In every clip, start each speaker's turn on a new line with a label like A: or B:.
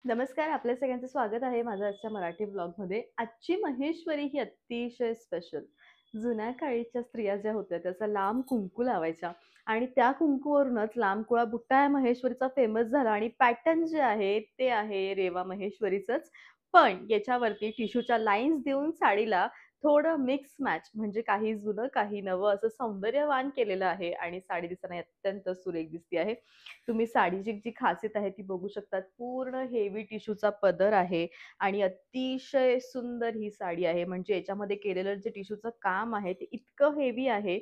A: नमस्कार, आपल्या सगळ्यांचं स्वागत आहे माझं आजच्या मराठी ब्लॉगमध्ये. आजची महेश्वरी ही अतिशय स्पेशल. जुन्या काळीच्या स्त्रिया ज्या होत्या त्याचा लांब कुंकू लावायच्या आणि त्या कुंकूवरूनच लांबकुळा बुट्टा या महेश्वरीचा फेमस झाला आणि पॅटर्न जे आहे ते आहे रेवा महेश्वरीचंच. पण याच्यावरती टिश्यूच्या लाईन्स देऊन साडीला थोडं मिक्स मॅच म्हणजे काही जुनं काही नवं असं सौंदर्यवान केलेलं आहे आणि साडी दिसताना अत्यंत सुरेख दिसते आहे. तुम्ही साडीची जी खासियत आहे ती बघू शकतात. पूर्ण हेवी टिश्यूचा पदर आहे आणि अतिशय सुंदर ही साडी आहे. म्हणजे याच्यामध्ये केलेलं जे टिश्यूचं काम आहे ते इतकं हेवी आहे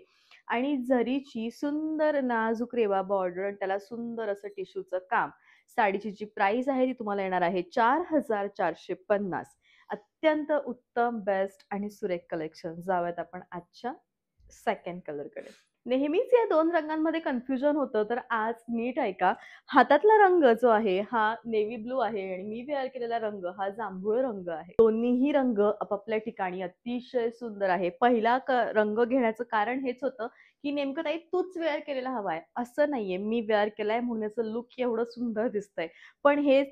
A: आणि जरीची सुंदर नाजूक रेवा बॉर्डर आणि त्याला सुंदर असं टिश्यूचं काम. साडीची जी प्राइस आहे ती तुम्हाला येणार आहे 4,450. अत्यंत उत्तम, बेस्ट आणि सुरेख कलेक्शन. जाऊयात आपण आजच्या सेकंड कलरकडे. नेहमीच या 2 रंगांमध्ये कन्फ्युजन होतं, तर आज नीट ऐका. हातातला रंग जो आहे हा नेव्ही ब्लू आहे आणि मी वेअर केलेला रंग हा जांभूळ रंग आहे. दोन्हीही रंग आपापल्या ठिकाणी अतिशय सुंदर आहे. पहिला रंग घेण्याचं कारण हेच होतं, की नेमकं ताई तूच वेअर केलेला हवाय, असं नाहीये. मी वेअर केलाय म्हणून याचं लूक एवढं सुंदर दिसतंय. पण हे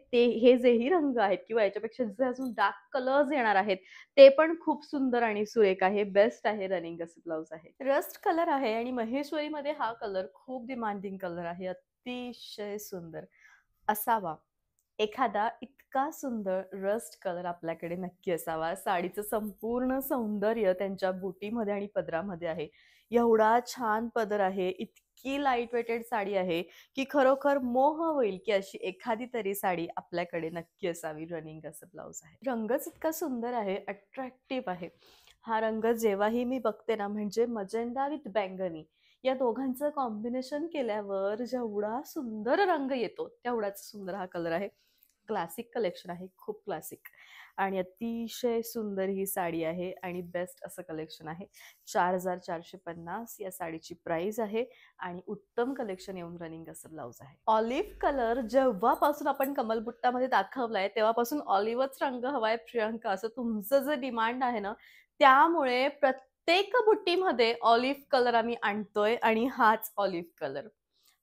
A: जेही रंग आहेत किंवा याच्यापेक्षा जे अजून डार्क कलर्स येणार आहेत, ते पण खूप सुंदर आणि सुरेख आहे. बेस्ट आहे, रनिंग असं ब्लाउज आहे. रस्ट कलर आहे आणि महेश्वरीमध्ये हा कलर खूप डिमांडिंग कलर आहे. अतिशय सुंदर असावा. एखादा इतका सुंदर रस्ट कलर आपल्याकडे नक्की असावा. साडीचं संपूर्ण सौंदर्य त्यांच्या बुटीमध्ये आणि पदरामध्ये आहे. एवढा छान पदर आहे, इतकी लाईट वेटेड साडी आहे, की खरोखर मोह होईल, की अशी एखादी तरी साडी आपल्याकडे नक्की असावी. रनिंग असं ब्लाउज आहे. रंगच इतका सुंदर आहे, अट्रॅक्टिव्ह आहे. हा रंग जेव्हाही मी बघते ना, म्हणजे मजेंडा विथ बैंगनी या दोघांचं कॉम्बिनेशन केल्यावर जेवढा सुंदर रंग येतो, तेवढाच सुंदर हा कलर आहे. क्लासिक कलेक्शन आहे, खूप क्लासिक आणि अतिशय सुंदर ही साडी आहे आणि बेस्ट असं कलेक्शन आहे. 4,450 या साडीची प्राइस आहे आणि उत्तम कलेक्शन येऊन रनिंग असं ब्लाउज आहे. ऑलिव्ह कलर जेव्हापासून आपण कमलबुट्टामध्ये दाखवलाय तेव्हापासून ऑलिव्हच रंग हवाय प्रियंका, असं तुमचं जे डिमांड आहे ना, त्यामुळे प्रत्येक बुट्टीमध्ये ऑलिव्ह कलर आम्ही आणतोय आणि हाच ऑलिव्ह कलर.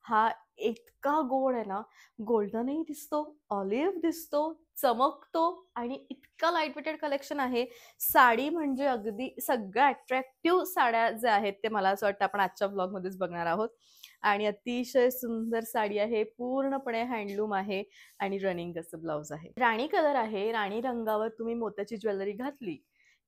A: हा इतका गोड आहे ना, गोल्डनही दिसतो, ऑलिव्ह दिसतो, चमकतो आणि इतका लाईट वेटेड कलेक्शन आहे. साडी म्हणजे अगदी सगळ्या अट्रॅक्टिव्ह साड्या ज्या आहेत ते मला असं वाटतं आपण आजच्या ब्लॉगमध्येच बघणार आहोत आणि अतिशय सुंदर साडी आहे. पूर्णपणे हँडलूम आहे आणि रनिंग असं ब्लाउज आहे. राणी कलर आहे. राणी रंगावर तुम्ही मोत्याची ज्वेलरी घातली,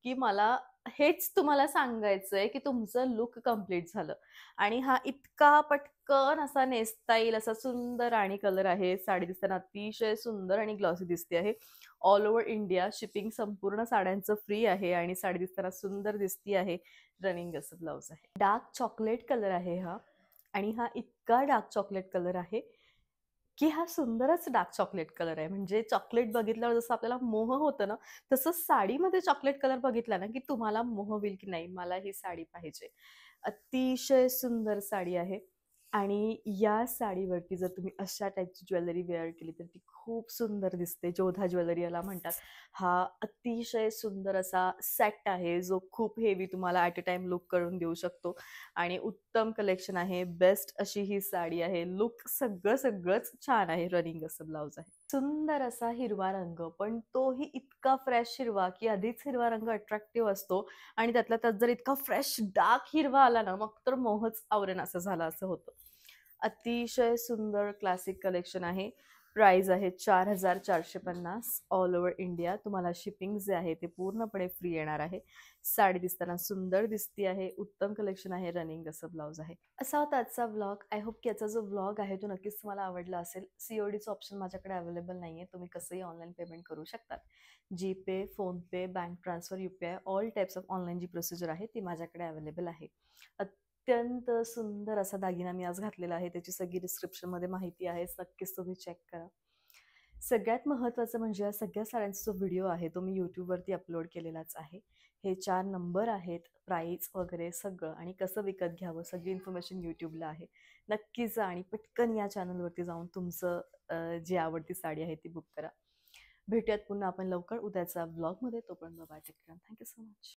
A: की मला हेच तुम्हाला सांगायचंय, की तुमचं लूक कंप्लीट झालं आणि हा इतका पटकन असा नेसता येईल असा सुंदर राणी कलर आहे. साडी दिसताना अतिशय सुंदर आणि ग्लॉसी दिसते आहे. ऑल ओव्हर इंडिया शिपिंग संपूर्ण साड्यांचं फ्री आहे आणि साडी दिसताना सुंदर दिसती आहे. रनिंग असं ब्लाउज आहे. डार्क चॉकलेट कलर आहे हा आणि हा इतका डार्क चॉकलेट कलर आहे, की हा सुंदरच डार्क चॉकलेट कलर आहे. म्हणजे चॉकलेट बघितल्यावर जसं आपल्याला मोह होतं ना, तसंच साडीमध्ये चॉकलेट कलर बघितला ना, की तुम्हाला मोह होईल, की नाही मला ही साडी पाहिजे. अतिशय सुंदर साडी आहे आणि या साडीवरती जर तुम्ही अशा टाइपची ज्वेलरी वेअर केली तर ती खूप सुंदर दिसते. जोधा ज्वेलरी याला म्हणतात. हा अतिशय सुंदर असा सेट आहे, जो खूप हेवी तुम्हाला ॲट अ टाईम लूक करून देऊ शकतो आणि उत्तम कलेक्शन आहे. बेस्ट अशी ही साडी आहे. लूक सगळंच छान आहे. रनिंग असं ब्लाउज आहे. सुंदर असा हिरवा रंग, पण तोही इतका फ्रेश हिरवा, की आधीच हिरवा रंग अट्रॅक्टिव्ह असतो आणि त्यातल्या त्यात जर इतका फ्रेश डार्क हिरवा आला ना, मग तर मोहच आवरेन असं झालं असं होतं. अतिशय सुंदर क्लासिक कलेक्शन आहे. प्राइस आहे 4,450 ऑल ओव्हर इंडिया. तुम्हाला शिपिंग जे आहे ते पूर्णपणे फ्री येणार आहे. साडी दिसताना सुंदर दिसती आहे. उत्तम कलेक्शन आहे. रनिंग असं ब्लाउज आहे. असा होता आजचा व्लॉग. आय होप की याचा जो व्लॉग आहे तो नक्कीच तुम्हाला आवडला असेल. सीओडीचं ऑप्शन माझ्याकडे अवेलेबल नाहीये. तुम्ही कसंही ऑनलाईन पेमेंट करू शकतात. GPay, PhonePe, bank transfer, UPI all types of online जी प्रोसिजर आहे ती माझ्याकडे अवेलेबल आहे. अत्यंत सुंदर असा दागिना मी आज घातलेला आहे. त्याची सगळी डिस्क्रिप्शनमध्ये माहिती आहे. नक्कीच तुम्ही चेक करा. सगळ्यात महत्त्वाचं म्हणजे या सगळ्या साड्यांचा जो व्हिडिओ आहे तो मी YouTubeवरती अपलोड केलेलाच आहे. हे 4 नंबर आहेत, प्राईस वगैरे सगळं आणि कसं विकत घ्यावं सगळी इन्फॉर्मेशन YouTubeला आहे. नक्की जा आणि पटकन या चॅनलवरती जाऊन तुमचं जी आवडती साडी आहे ती बुक करा. भेटूयात पुन्हा आपण लवकर उद्याच्या व्लॉगमध्ये. तोपर्यंत bye. Take care. Thank you so much.